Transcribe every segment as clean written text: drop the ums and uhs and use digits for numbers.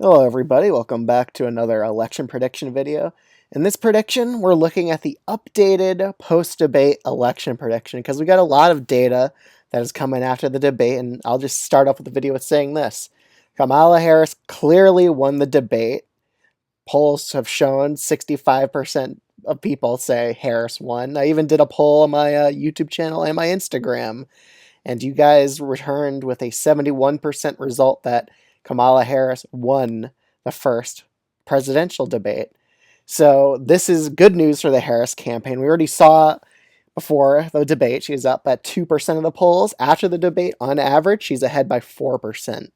Hello everybody, welcome back to another election prediction video. In this prediction, we're looking at the updated post-debate election prediction because we got a lot of data that is coming after the debate, and I'll just start off with the video with saying this. Kamala Harris clearly won the debate. Polls have shown 65% of people say Harris won. I even did a poll on my YouTube channel and my Instagram, and you guys returned with a 71% result that Kamala Harris won the first presidential debate. So this is good news for the Harris campaign. We already saw before the debate, she's up at 2% of the polls. After the debate, on average, she's ahead by 4%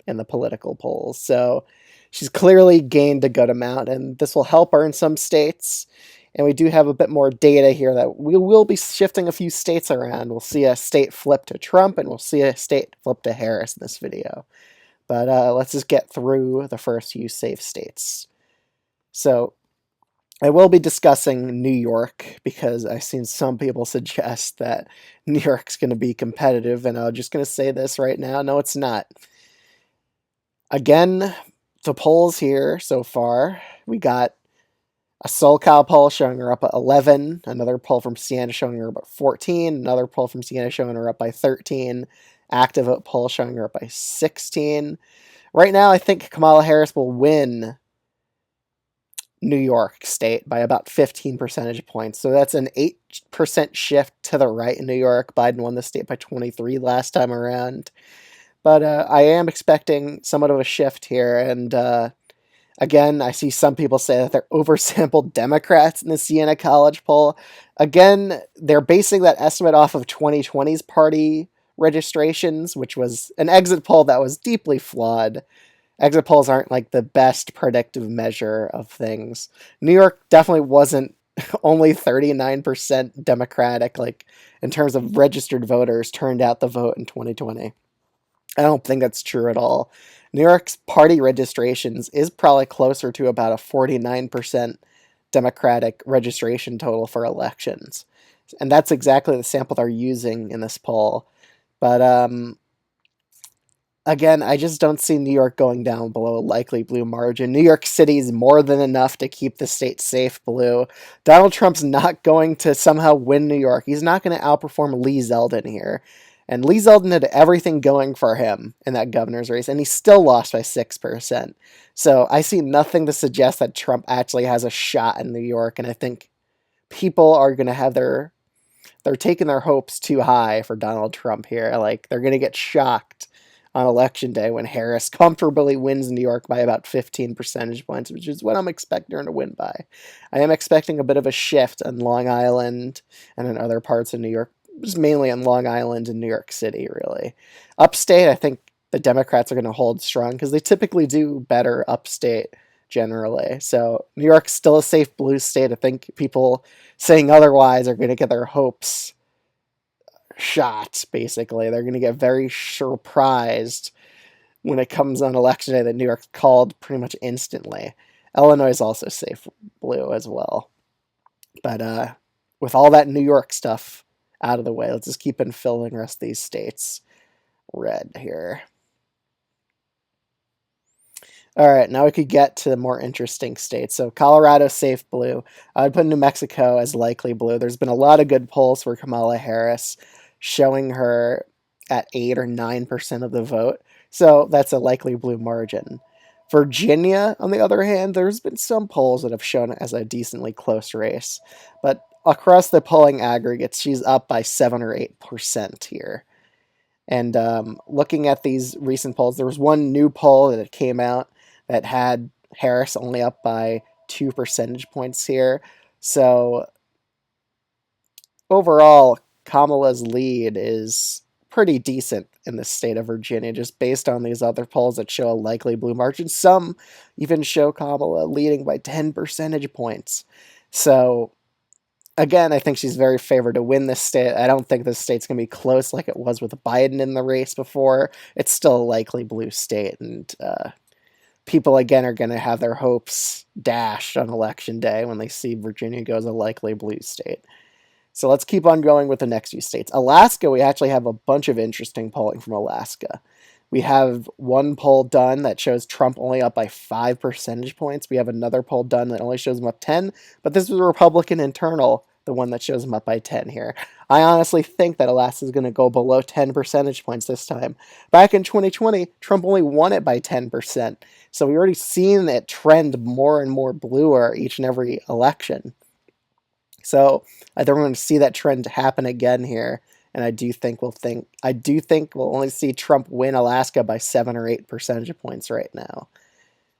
in the political polls. So she's clearly gained a good amount, and this will help her in some states. And we do have a bit more data here that we will be shifting a few states around. We'll see a state flip to Trump, and we'll see a state flip to Harris in this video. But let's just get through the first few safe states. So I will be discussing New York because I've seen some people suggest that New York's going to be competitive, and I'm just going to say this right now. No, it's not. Again, the polls here so far, we got a SoCal poll showing her up at 11, another poll from Siena showing her up at 14, another poll from Siena showing her up by 13, active vote poll showing her up by 16. Right now, I think Kamala Harris will win New York State by about 15 percentage points. So that's an 8% shift to the right in New York. Biden won the state by 23 last time around. But I am expecting somewhat of a shift here, and again, I see some people say that they're oversampled Democrats in the Siena College poll. Again, they're basing that estimate off of 2020's party registrations, which was an exit poll that was deeply flawed. Exit polls aren't like the best predictive measure of things. New York definitely wasn't only 39% Democratic, like in terms of registered voters turned out the vote in 2020. I don't think that's true at all. New York's party registrations is probably closer to about a 49% Democratic registration total for elections. And that's exactly the sample they're using in this poll. But again, I just don't see New York going down below a likely blue margin. New York City is more than enough to keep the state safe blue. Donald Trump's not going to somehow win New York. He's not going to outperform Lee Zeldin here. And Lee Zeldin had everything going for him in that governor's race, and he still lost by 6%. So I see nothing to suggest that Trump actually has a shot in New York, and I think people are going to have they're taking their hopes too high for Donald Trump here. Like, they're going to get shocked on election day when Harris comfortably wins New York by about 15 percentage points, which is what I'm expecting her to win by. I am expecting a bit of a shift on Long Island and in other parts of New York, just mainly on Long Island and New York City, really. Upstate, I think the Democrats are going to hold strong because they typically do better upstate generally. So New York's still a safe blue state. I think people saying otherwise are going to get their hopes shot, basically. They're going to get very surprised when it comes on election day that New York's called pretty much instantly. Illinois is also safe blue as well. But with all that New York stuff out of the way, let's just keep on filling the rest of these states red here. All right, now we could get to the more interesting states. So Colorado, safe blue. I would put New Mexico as likely blue. There's been a lot of good polls for Kamala Harris, showing her at 8 or 9% of the vote. So that's a likely blue margin. Virginia, on the other hand, there's been some polls that have shown it as a decently close race. But across the polling aggregates, she's up by 7 or 8% here. And looking at these recent polls, there was one new poll that came out that had Harris only up by 2 percentage points here. So overall, Kamala's lead is pretty decent in the state of Virginia, just based on these other polls that show a likely blue margin. Some even show Kamala leading by 10 percentage points. So again, I think she's very favored to win this state. I don't think this state's going to be close like it was with Biden in the race before. It's still a likely blue state, and people, again, are going to have their hopes dashed on election day when they see Virginia go as a likely blue state. So let's keep on going with the next few states. Alaska, we actually have a bunch of interesting polling from Alaska. We have one poll done that shows Trump only up by 5 percentage points. We have another poll done that only shows him up 10, but this was a Republican internal, the one that shows him up by 10 here. I honestly think that Alaska is going to go below 10 percentage points this time. Back in 2020, Trump only won it by 10%. So we already seen it trend more and more bluer each and every election. So I think we're going to see that trend happen again here, and I do think we'll only see Trump win Alaska by 7 or 8 percentage points right now.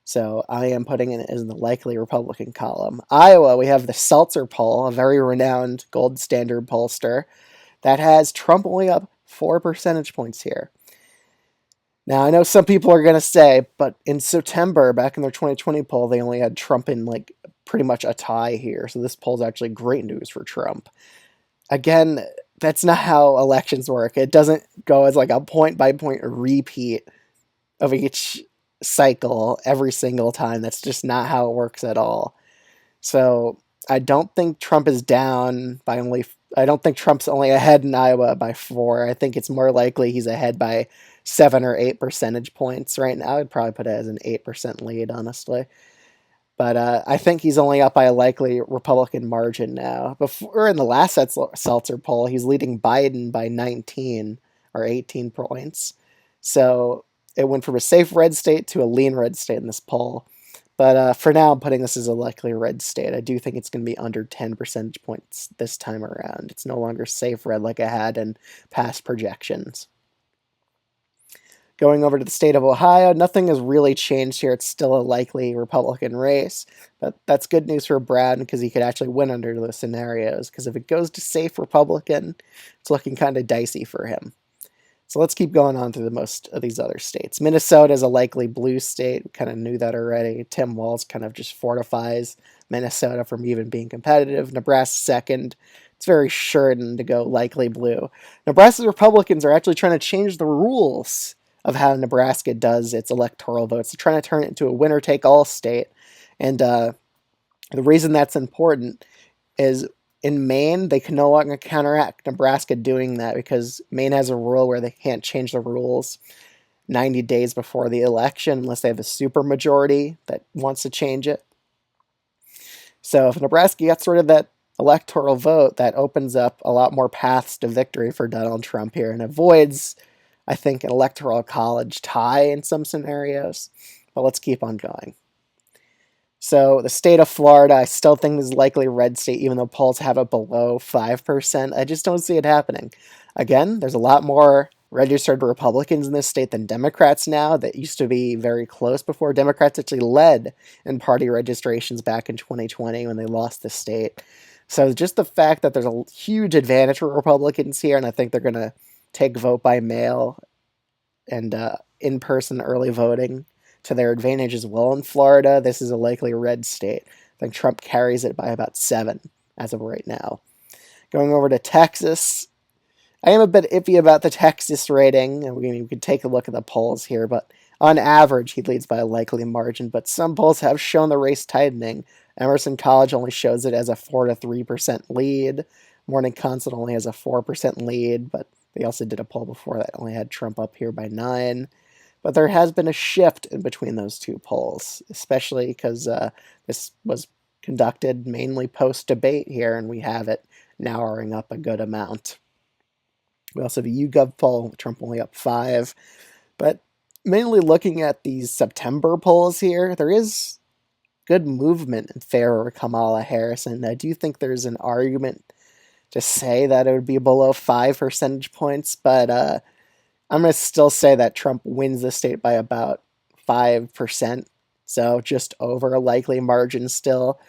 So I am putting it in the likely Republican column. Iowa, we have the Seltzer poll, a very renowned gold standard pollster, that has Trump only up 4 percentage points here. Now, I know some people are going to say, but in September, back in their 2020 poll, they only had Trump in like pretty much a tie here. So this poll is actually great news for Trump. Again, that's not how elections work. It doesn't go as like a point by point repeat of each cycle every single time. That's just not how it works at all. So I don't think Trump is down by only. I don't think Trump's only ahead in Iowa by 4. I think it's more likely he's ahead by 7 or 8 percentage points right now. I'd probably put it as an 8% lead, honestly. But I think he's only up by a likely Republican margin now. Before in the last Seltzer poll, he's leading Biden by 19 or 18 points. So it went from a safe red state to a lean red state in this poll. But for now, I'm putting this as a likely red state. I do think it's going to be under 10 percentage points this time around. It's no longer safe red like I had in past projections. Going over to the state of Ohio, nothing has really changed here. It's still a likely Republican race, but that's good news for Brad because he could actually win under those scenarios. Because if it goes to safe Republican, it's looking kind of dicey for him. So let's keep going on through the most of these other states. Minnesota is a likely blue state. We kind of knew that already. Tim Walz kind of just fortifies Minnesota from even being competitive. Nebraska second. It's very certain to go likely blue. Nebraska's Republicans are actually trying to change the rules of how Nebraska does its electoral votes. They're trying to turn it into a winner-take-all state. And the reason that's important is in Maine, they can no longer counteract Nebraska doing that because Maine has a rule where they can't change the rules 90 days before the election unless they have a supermajority that wants to change it. So if Nebraska gets rid of that electoral vote, that opens up a lot more paths to victory for Donald Trump here and avoids, I think, an electoral college tie in some scenarios. But let's keep on going. So the state of Florida, I still think is likely a red state, even though polls have it below 5%. I just don't see it happening. Again, there's a lot more registered Republicans in this state than Democrats now. That used to be very close before. Democrats actually led in party registrations back in 2020 when they lost the state. So just the fact that there's a huge advantage for Republicans here, and I think they're going to take vote by mail and in-person early voting to their advantage as well in Florida. This is a likely red state. I think Trump carries it by about 7 as of right now. Going over to Texas, I am a bit iffy about the Texas rating. We could take a look at the polls here, but on average, he leads by a likely margin, but some polls have shown the race tightening. Emerson College only shows it as a 4 to 3% lead. Morning Consult only has a 4% lead, but they also did a poll before that only had Trump up here by 9. But there has been a shift in between those two polls, especially because this was conducted mainly post-debate here, and we have it narrowing up a good amount. We also have a YouGov poll, Trump only up 5. But mainly looking at these September polls here, there is good movement in favor of Kamala Harris, and I do think there's an argument to say that it would be below 5 percentage points, but I'm going to still say that Trump wins the state by about 5%, so just over a likely margin still.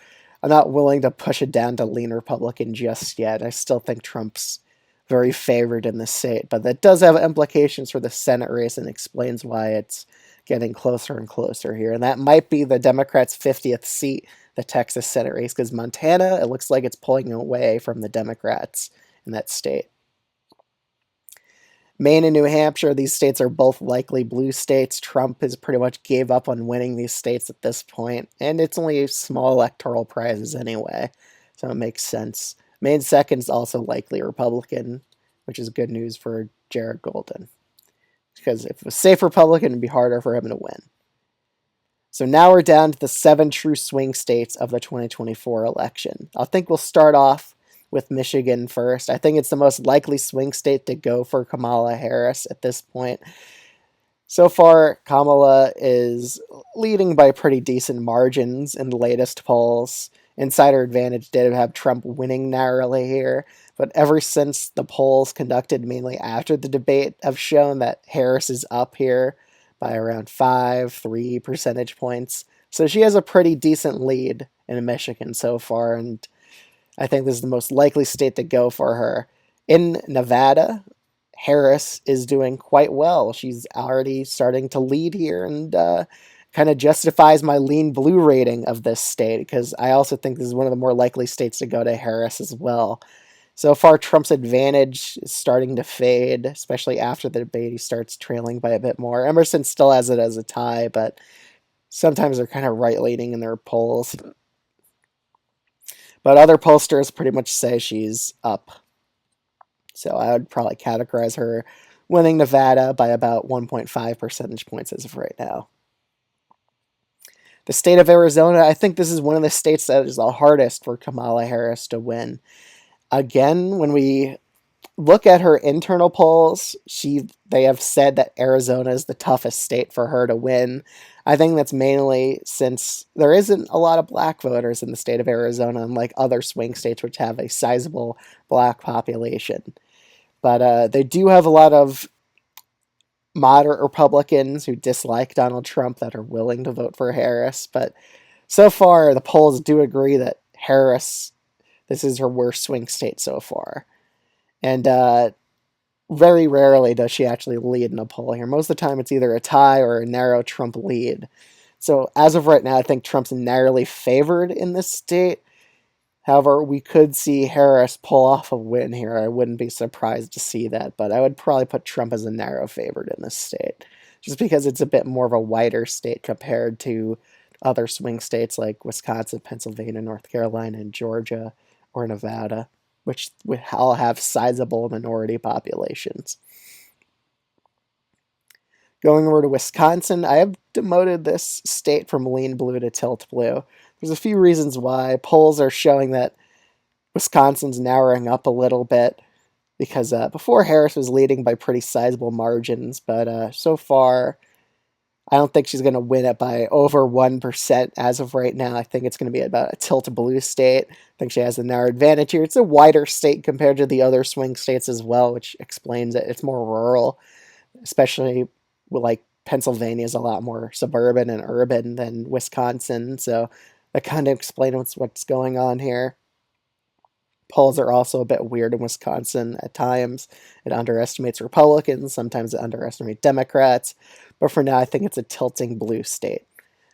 I'm not willing to push it down to lean Republican just yet. I still think Trump's very favored in the state, but that does have implications for the Senate race and explains why it's getting closer and closer here. And that might be the Democrats' 50th seat, the Texas Senate race, because Montana, it looks like it's pulling away from the Democrats in that state. Maine and New Hampshire, these states are both likely blue states. Trump has pretty much gave up on winning these states at this point, and it's only small electoral prizes anyway, so it makes sense. Maine second is also likely Republican, which is good news for Jared Golden. because if it was safe Republican, it'd be harder for him to win. So now we're down to the 7 true swing states of the 2024 election. I think we'll start off with Michigan first. I think it's the most likely swing state to go for Kamala Harris at this point. So far, Kamala is leading by pretty decent margins in the latest polls. Insider Advantage did have Trump winning narrowly here, but ever since the polls conducted mainly after the debate have shown that Harris is up here by around 3 percentage points. So she has a pretty decent lead in Michigan so far, and I think this is the most likely state to go for her. In Nevada, Harris is doing quite well. She's already starting to lead here and kind of justifies my lean blue rating of this state because I also think this is one of the more likely states to go to Harris as well. So far, Trump's advantage is starting to fade, especially after the debate. He starts trailing by a bit more. Emerson still has it as a tie, but sometimes they're kind of right-leaning in their polls. But other pollsters pretty much say she's up. So I would probably categorize her winning Nevada by about 1.5 percentage points as of right now. The state of Arizona, I think this is one of the states that is the hardest for Kamala Harris to win. Again, when we look at her internal polls, they have said that Arizona is the toughest state for her to win. I think that's mainly since there isn't a lot of black voters in the state of Arizona, unlike other swing states which have a sizable black population. But they do have a lot of moderate Republicans who dislike Donald Trump that are willing to vote for Harris. But so far, the polls do agree that Harris, this is her worst swing state so far. And very rarely does she actually lead in a poll here. Most of the time, it's either a tie or a narrow Trump lead. So as of right now, I think Trump's narrowly favored in this state. However, we could see Harris pull off a win here. I wouldn't be surprised to see that, but I would probably put Trump as a narrow favorite in this state, just because it's a bit more of a wider state compared to other swing states like Wisconsin, Pennsylvania, North Carolina, and Georgia, or Nevada, which all have sizable minority populations. Going over to Wisconsin, I have demoted this state from lean blue to tilt blue. There's a few reasons why. Polls are showing that Wisconsin's narrowing up a little bit because before Harris was leading by pretty sizable margins, but so far I don't think she's going to win it by over 1% as of right now. I think it's going to be about a tilt blue state. I think she has a narrow advantage here. It's a wider state compared to the other swing states as well, which explains it. It's more rural, especially like Pennsylvania is a lot more suburban and urban than Wisconsin. So that kind of explains what's going on here. Polls are also a bit weird in Wisconsin at times. It underestimates Republicans, sometimes it underestimates Democrats, but for now I think it's a tilting blue state.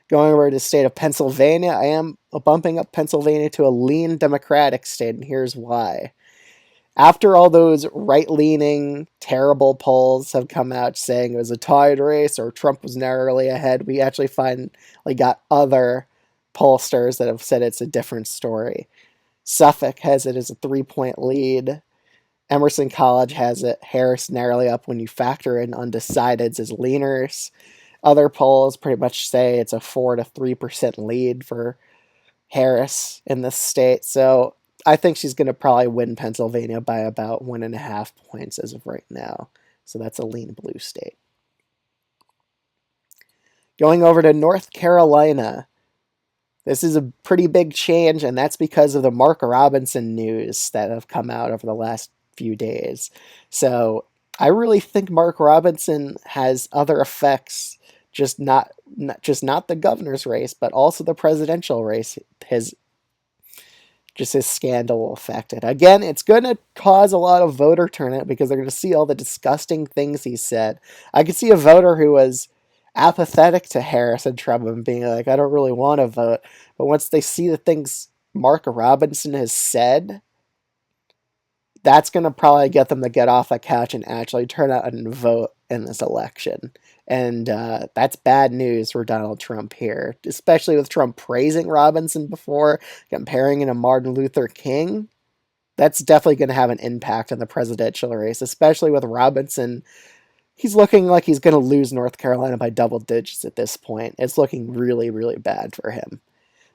Going over to the state of Pennsylvania, I am bumping up Pennsylvania to a lean Democratic state, and here's why. After all those right-leaning, terrible polls have come out saying it was a tied race or Trump was narrowly ahead, we actually finally got other pollsters that have said it's a different story. Suffolk has it as a 3-point lead. Emerson College has it Harris narrowly up when you factor in undecideds as leaners. Other polls pretty much say it's a 4 to 3% lead for Harris in this state. So I think she's going to probably win Pennsylvania by about 1.5 points as of right now. So that's a lean blue state. Going over to North Carolina. This is a pretty big change, and that's because of the Mark Robinson news that have come out over the last few days. So I really think Mark Robinson has other effects, just not the governor's race, but also the presidential race. His scandal affected. Again, it's going to cause a lot of voter turnout because they're going to see all the disgusting things he said. I could see a voter who was apathetic to Harris and Trump and being like, I don't really want to vote. But once they see the things Mark Robinson has said, that's going to probably get them to get off the couch and actually turn out and vote in this election. And that's bad news for Donald Trump here, especially with Trump praising Robinson before, comparing him to Martin Luther King. That's definitely going to have an impact on the presidential race, especially with Robinson he's looking like he's going to lose North Carolina by double digits at this point. It's looking really, really bad for him.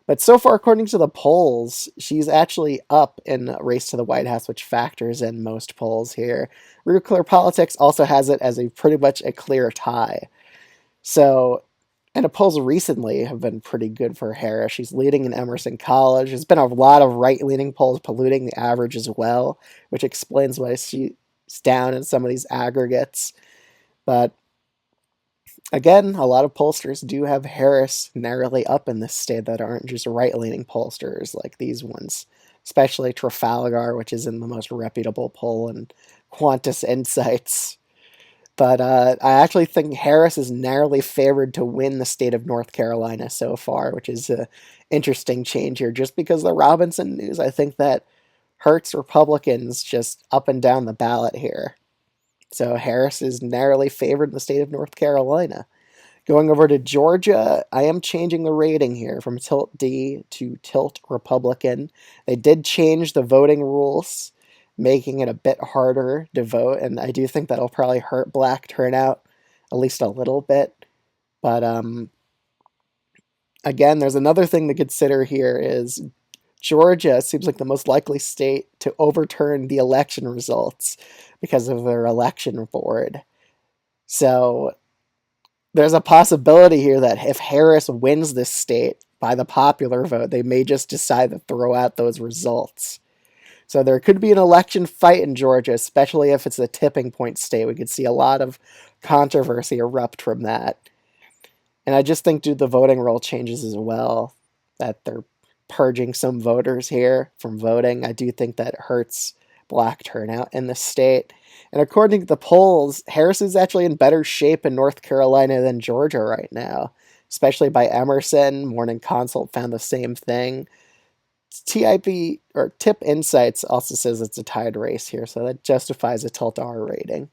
But so far, according to the polls, she's actually up in a race to the White House, which factors in most polls here. Real Clear Politics also has it as a pretty much a clear tie. So, and the polls recently have been pretty good for Harris. She's leading in Emerson College. There's been a lot of right-leaning polls polluting the average as well, which explains why she's down in some of these aggregates. But again, a lot of pollsters do have Harris narrowly up in this state that aren't just right-leaning pollsters like these ones, especially Trafalgar, which is in the most reputable poll, and Qantas Insights. But I actually think Harris is narrowly favored to win the state of North Carolina so far, which is an interesting change here. Just because of the Robinson news, I think that hurts Republicans just up and down the ballot here. So Harris is narrowly favored in the state of North Carolina. Going over to Georgia, I am changing the rating here from Tilt D to Tilt Republican. They did change the voting rules, making it a bit harder to vote, and I do think that'll probably hurt black turnout at least a little bit. But again, there's another thing to consider here is Georgia seems like the most likely state to overturn the election results because of their election board. So there's a possibility here that if Harris wins this state by the popular vote, they may just decide to throw out those results. So there could be an election fight in Georgia, especially if it's a tipping point state. We could see a lot of controversy erupt from that. And I just think due to the voting roll changes as well, that they're purging some voters here from voting. I do think that hurts black turnout in the state. And according to the polls, Harris is actually in better shape in North Carolina than Georgia right now, especially by Emerson. Morning Consult found the same thing. TIP or Tip Insights also says it's a tied race here, so that justifies a tilt R rating.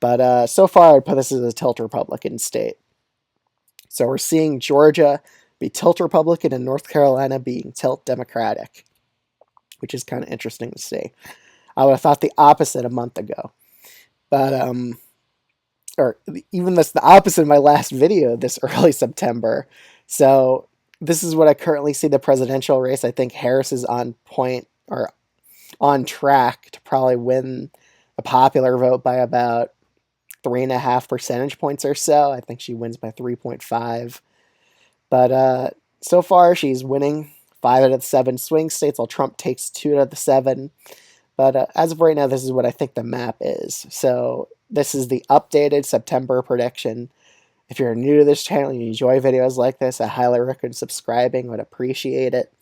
But so far, I'd put this as a tilt Republican state. So we're seeing Georgia be tilt Republican and North Carolina being tilt Democratic, which is kind of interesting to see. I would have thought the opposite a month ago. But, or even this, the opposite of my last video this early September. So this is what I currently see the presidential race. I think Harris is on point or on track to probably win the popular vote by about 3.5 percentage points or so. I think she wins by 3.5. But so far, she's winning 5 out of the 7 swing states, while Trump takes 2 out of the 7. But as of right now, this is what I think the map is. So this is the updated September prediction. If you're new to this channel and you enjoy videos like this, I highly recommend subscribing. Would appreciate it.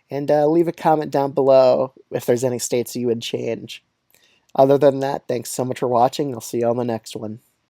And leave a comment down below if there's any states you would change. Other than that, thanks so much for watching. I'll see you on the next one.